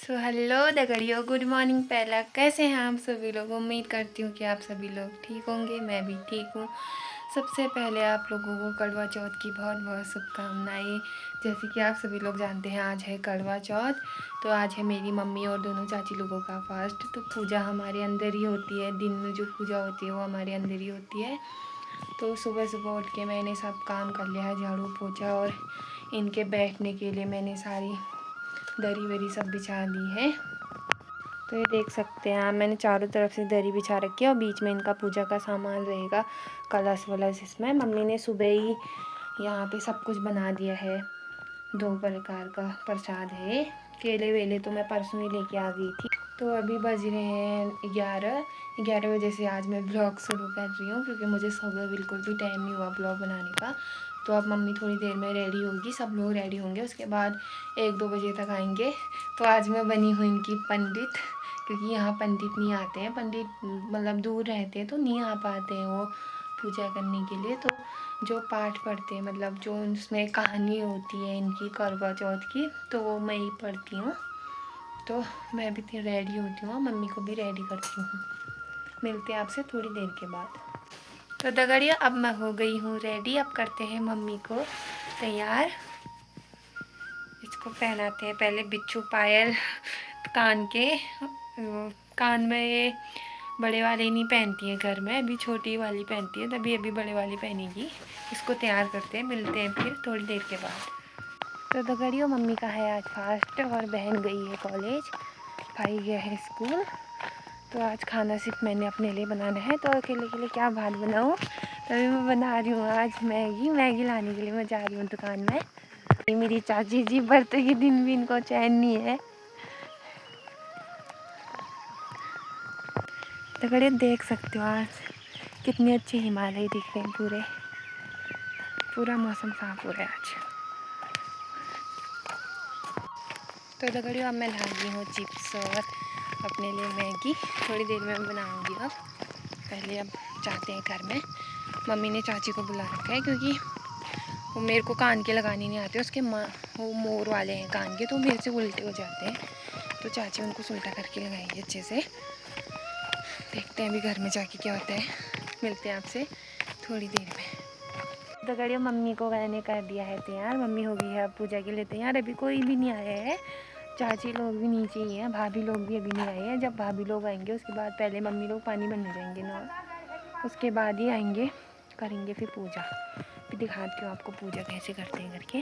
So hello दगड़ियों, good morning. पहला कैसे हैं आप सभी लोग। उम्मीद करती हूँ कि आप सभी लोग ठीक होंगे, मैं भी ठीक हूँ। सबसे पहले आप लोगों को करवा चौथ की बहुत बहुत शुभकामनाएं। जैसे कि आप सभी लोग जानते हैं आज है करवा चौथ, तो आज है मेरी मम्मी और दोनों चाची लोगों का फास्ट। तो पूजा हमारे अंदर ही होती है, दिन में जो पूजा होती है वो हमारे अंदर ही होती है। तो सुबह सुबह उठ के मैंने सब काम कर लिया है, झाड़ू पोछा, और इनके बैठने के लिए मैंने सारी दरी वरी सब बिछा दी है। तो ये देख सकते हैं आप, मैंने चारों तरफ से दरी बिछा रखी है और बीच में इनका पूजा का सामान रहेगा, कलश वलश। इसमें मम्मी ने सुबह ही यहाँ पे सब कुछ बना दिया है। 2 प्रकार का प्रसाद है। केले वेले तो मैं परसों ही लेके आ गई थी। तो अभी बज रहे हैं 11 बजे से आज मैं ब्लॉग शुरू कर रही हूँ, क्योंकि मुझे सुबह बिल्कुल भी टाइम नहीं हुआ ब्लॉग बनाने का। तो अब मम्मी थोड़ी देर में रेडी होगी, सब लोग रेडी होंगे, उसके बाद 1-2 बजे तक आएंगे। तो आज मैं बनी हुई इनकी पंडित, क्योंकि यहाँ पंडित नहीं आते हैं। पंडित मतलब दूर रहते हैं तो नहीं आ पाते हैं वो पूजा करने के लिए। तो जो पाठ पढ़ते हैं, मतलब जो उसमें कहानी होती है इनकी करवा चौथ की, तो वो मैं ही पढ़ती हूँ। तो मैं भी रेडी होती हूँ, मम्मी को भी रेडी करती हूँ। मिलते हैं आपसे थोड़ी देर के बाद। तो दगड़िया, अब मैं हो गई हूँ रेडी। अब करते हैं मम्मी को तैयार। इसको पहनाते हैं पहले बिच्छू पायल कान के। कान में ये बड़े वाले नहीं पहनती है घर में, अभी छोटी वाली पहनती है, तभी अभी बड़े वाली पहनेगी। इसको तैयार करते हैं, मिलते हैं फिर थोड़ी देर के बाद। तो दगड़ियों, मम्मी का है आज फास्ट और बहन गई है कॉलेज, भाई गया है स्कूल। तो आज खाना सिर्फ मैंने अपने लिए बनाना है। तो अकेले के लिए क्या भात बनाऊँ, तभी मैं बना रही हूँ आज मैगी लाने के लिए मैं जा रही हूँ दुकान में। मेरी चाची जी बर्थडे के दिन भी इनको चैन नहीं है। दगड़ियों, देख सकते हो आज कितने अच्छे हिमालय दिख रहे हैं। पूरा मौसम साफ हो रहा है आज। तो दगड़ियों, अब मैं ला रही हूँ चिप्स और अपने लिए मैगी, थोड़ी देर में बनाऊँगी। अब पहले अब जाते हैं घर में। मम्मी ने चाची को बुला रखा है, क्योंकि वो मेरे को कान के लगाने नहीं आते। उसके वो मोर वाले हैं कान के, तो मेरे से उल्टे हो जाते हैं। तो चाची उनको उल्टा करके लगाएंगे अच्छे से। देखते हैं अभी घर में जाके क्या होता है। मिलते हैं आपसे थोड़ी देर में। तो गड़ियों, मम्मी को मैंने कर दिया है तैयार। मम्मी हो गई है अब पूजा के लिए तैयार। अभी कोई भी नहीं आया है, चाची लोग भी नीचे ही हैं, भाभी लोग भी अभी नहीं आए हैं। जब भाभी लोग आएंगे उसके बाद पहले मम्मी लोग पानी भरने जाएंगे ना, उसके बाद ही आएंगे, करेंगे फिर पूजा। फिर दिखाती हूँ आपको पूजा कैसे करते हैं करके।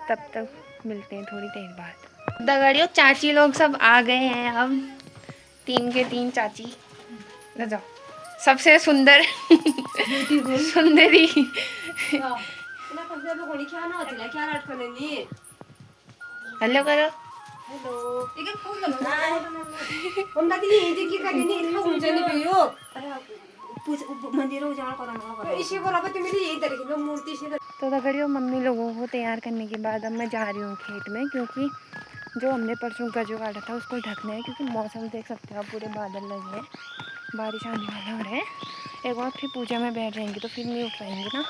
तब तक मिलते हैं थोड़ी देर बाद। दगड़ियों, चाची लोग सब आ गए हैं अब, 3 के 3 चाची। ले जाओ, सबसे सुंदर सुंदरी। हेलो करो। तो दगड़ियों, मम्मी लोगों को तैयार करने के बाद अब मैं जा रही हूँ खेत में, क्योंकि जो हमने परसों गजो काटा था उसको ढकना है। क्योंकि मौसम देख सकते हो आप, पूरे बादल लगे हैं, बारिश आने वाला हो रहा है। एक बार फिर पूजा में बैठ जाएंगे तो फिर नहीं उठ पाएंगे ना,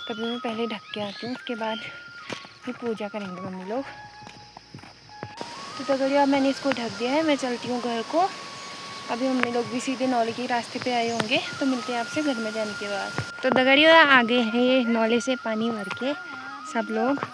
तभी मैं पहले ढक के आती हूँ, उसके बाद फिर पूजा करेंगे मम्मी लोग। तो दगड़ियों, अब मैंने इसको ढक दिया है, मैं चलती हूँ घर को। अभी मम्मी लोग भी सीधे नौले के रास्ते पे आए होंगे, तो मिलते हैं आपसे घर में जाने के बाद। तो दगड़ियों, आगे हैं ये नौले से पानी भर के सब लोग।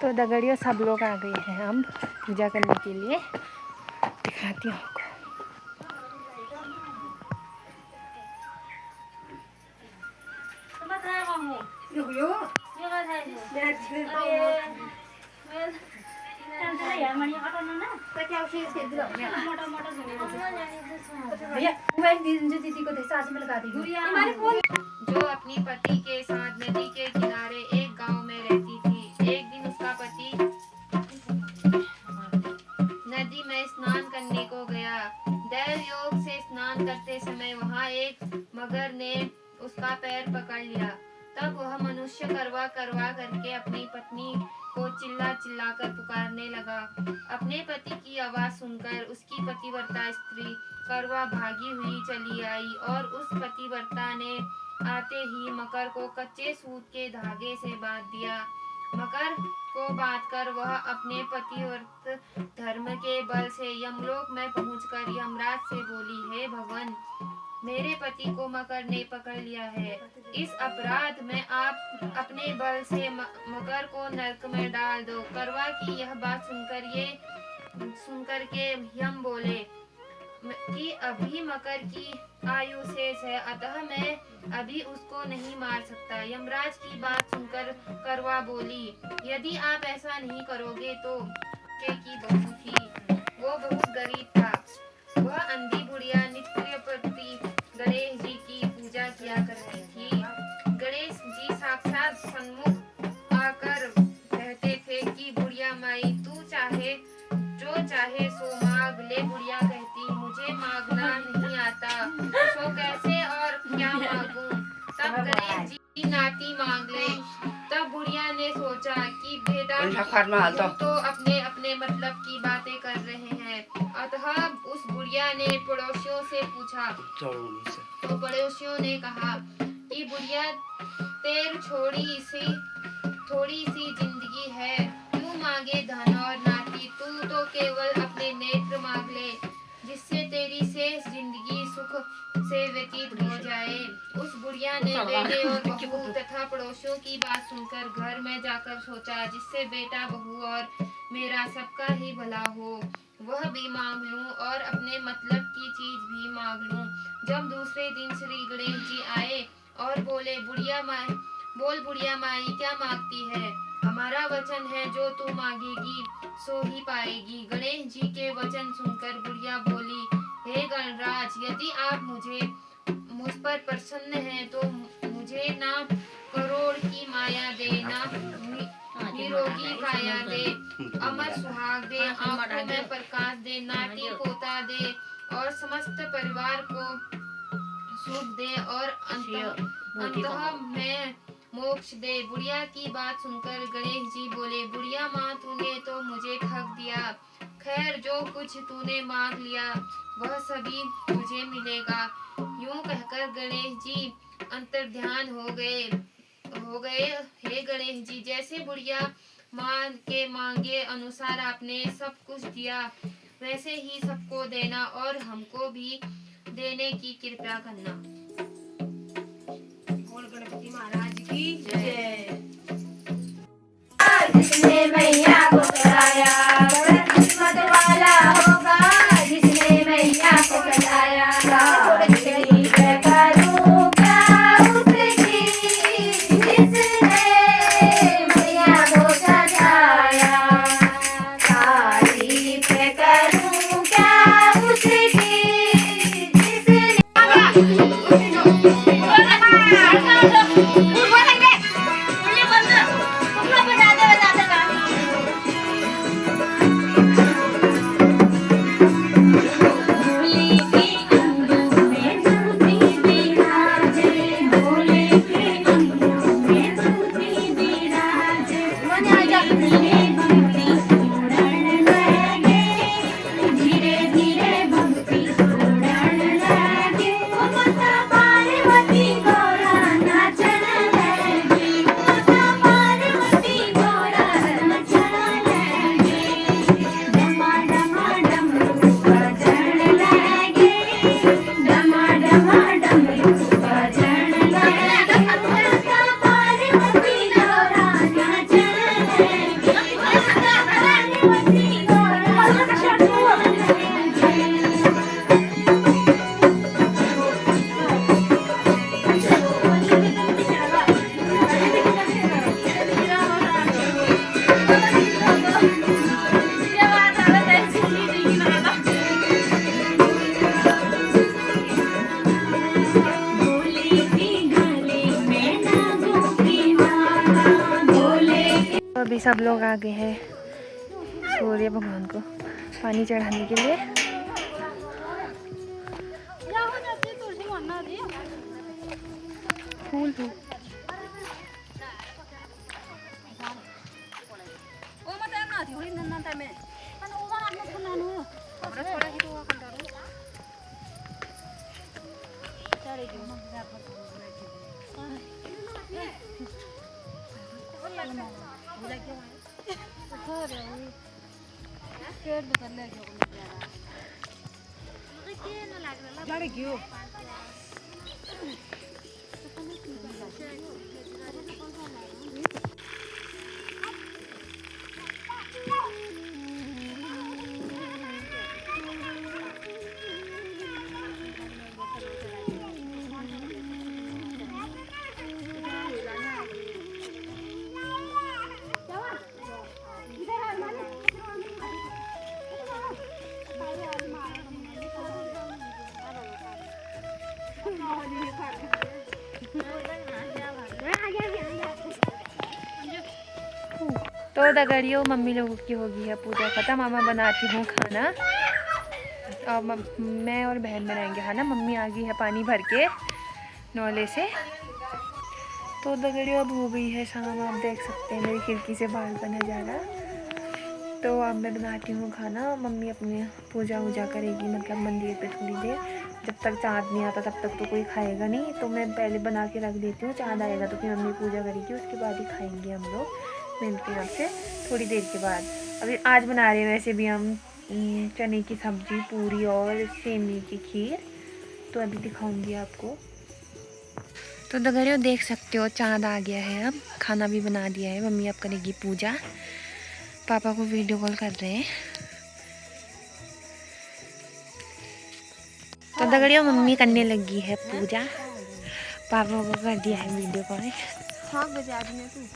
तो दगड़ियों, सब लोग आ गए हैं हम पूजा करने के लिए। दिखाती हूँ आपको। जो अपनी पति के साथ नदी के किनारे एक गांव में रहती थी। एक दिन उसका पति नदी में स्नान करने को गया। दैव योग से स्नान करते समय वहां एक मगर ने उसका पैर पकड़ लिया। तब वह मनुष्य करवा करवा करके अपनी पत्नी को चिल्ला चिल्ला कर पुकारने लगा। अपने पति की आवाज सुनकर उसकी पतिव्रता स्त्री करवा भागी हुई चली आई और उस पतिव्रता ने आते ही मकर को कच्चे सूत के धागे से बांध दिया। मकर को बांधकर वह अपने पतिव्रत धर्म के बल से यमलोक में पहुंचकर यमराज से बोली, हे भगवान, मेरे पति को मकर ने पकड़ लिया है। इस अपराध में आप अपने बल से मकर को नरक में डाल दो। करवा की यह बात सुनकर के यम बोले कि अभी मकर की आयु शेष है, अतः मैं अभी उसको नहीं मार सकता। यमराज की बात सुनकर करवा बोली, यदि आप ऐसा नहीं करोगे तो की बहू थी, वो बहुत गरीब था। वह अंधी बुढ़िया नित्य प्रति गणेश जी की पूजा किया करती थी। गणेश जी साक्षात सन्मुख आकर कहते थे कि बुढ़िया माई, तू चाहे जो चाहे सो मांग ले। बुढ़िया कहती, मुझे मांगना नहीं आता, सो कैसे और क्या मांगूं। तब गणेश जी नाती मांग ले। तब बुढ़िया ने सोचा कि बेटा तो अपने अपने मतलब की बातें कर रहे हैं, अतः उस बुढ़िया ने पड़ोसियों से पूछा। तो पड़ोसियों ने कहा कि बुढ़िया, तेरी थोड़ी सी जिंदगी है, क्यों मांगे धन और नाती। तू तो केवल अपने नेत्र मांग ले, जिससे तेरी शेष जिंदगी सुख से व्यतीत हो जाए। उस बुढ़िया ने बेटे और बहू तथा पड़ोसियों की बात सुनकर घर में जाकर सोचा, जिससे बेटा बहू और मेरा सबका ही भला हो, वह भी मांग लूं और अपने मतलब की चीज भी मांग लूं। जब दूसरे दिन श्री गणेश जी आए और बोले, बुढ़िया माई क्या मांगती है। हमारा वचन है, जो तू मांगेगी सो ही पाएगी। गणेश जी के वचन सुनकर बुढ़िया बोली, हे गणराज, यदि आप मुझ पर प्रसन्न हैं तो मुझे ना करोड़ की माया दे, ना निरोगी काया दे, अमर सुहाग दे, आंखों में प्रकाश दे, नाती पोता दे और समस्त परिवार को सुख दे और अंततः में मोक्ष दे। बुढ़िया की बात सुनकर गणेश जी बोले, बुढ़िया माँ, तूने तो मुझे ठग दिया। खैर, जो कुछ तूने मांग लिया वह सभी तुझे मिलेगा। यूं कहकर गणेश जी अंतर्ध्यान हो गए। हे गणेश जी, जैसे बुढ़िया माँ के मांगे अनुसार आपने सब कुछ दिया, वैसे ही सबको देना और हमको भी देने की कृपा करना। बोल गणपति महाराज की जय। जिसने मैया को सताया बड़ा किस्मत वाला होगा, जिसने मैया को सताया अभी सब लोग आ गए हैं सूर्य भगवान को पानी चढ़ाने के लिए। फूल तो दगड़ियों मम्मी लोगों की हो गई है पूजा खत्म। मामा बनाती हूँ खाना और मैं और बहन बनाएंगे खाना। मम्मी आ गई है पानी भर के नौले से। तो दगड़ियों अब हो गई है शाम, आप देख सकते हैं मेरी खिड़की से बाहर का नज़ारा। तो अब मैं बनाती हूँ खाना, मम्मी अपने पूजा वूजा करेगी, मतलब मंदिर पे थोड़ी देर। जब तक चाँद नहीं आता तब तक तो कोई खाएगा नहीं, तो मैं पहले बना के रख देती हूँ। चाँद आएगा तो फिर मम्मी पूजा करेगी, उसके बाद ही खाएंगे हम लोग। मिलते हैं आपसे थोड़ी देर के बाद। अभी आज बना रहे हैं वैसे भी हम चने की सब्ज़ी, पूरी और सेमी की खीर। तो अभी दिखाऊँगी आपको। तो दगड़ियों देख सकते हो चाँद आ गया है। अब खाना भी बना दिया है, मम्मी अब करेगी पूजा। पापा को वीडियो कॉल कर रहे हैं। तो दगड़ियों मम्मी करने लगी है पूजा, पापा को कर दिया है वीडियो कॉल। हाँ बजा दी तू।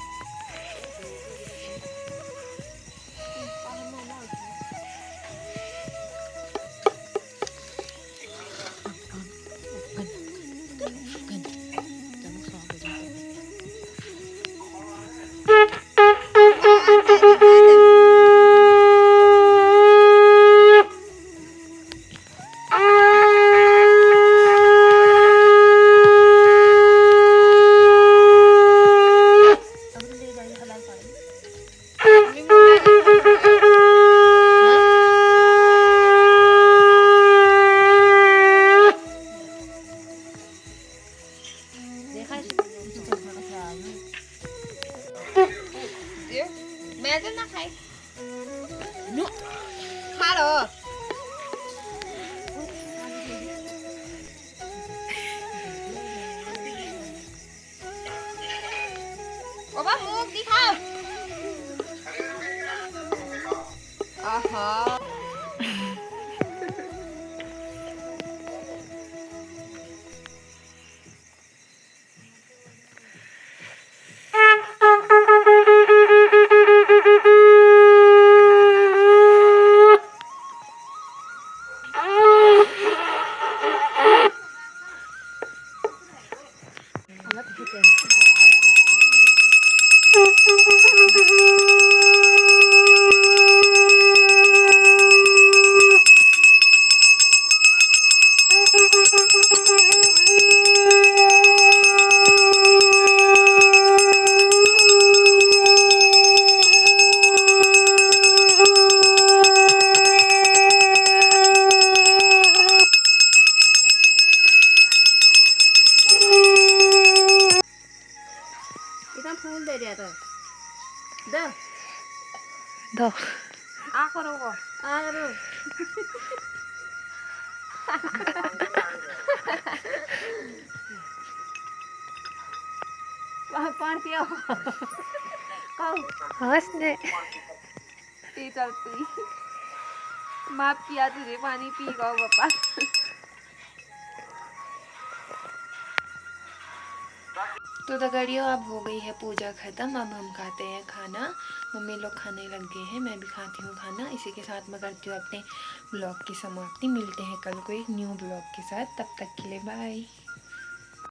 मैं तो ना खाई खा लो। ओबा मुंह दिखाओ। आहा फूल दे दिया तो दो आ करो आ करो पानी पियो हंसने चलती माफ किया तुझे, पानी पी गो पापा। तो दगड़ियों अब हो गई है पूजा ख़त्म। अब हम खाते हैं खाना। मम्मी लोग खाने लग गए हैं, मैं भी खाती हूँ खाना। इसी के साथ मैं करती हूँ अपने ब्लॉग की समाप्ति। मिलते हैं कल को एक न्यू ब्लॉग के साथ, तब तक के लिए बाय।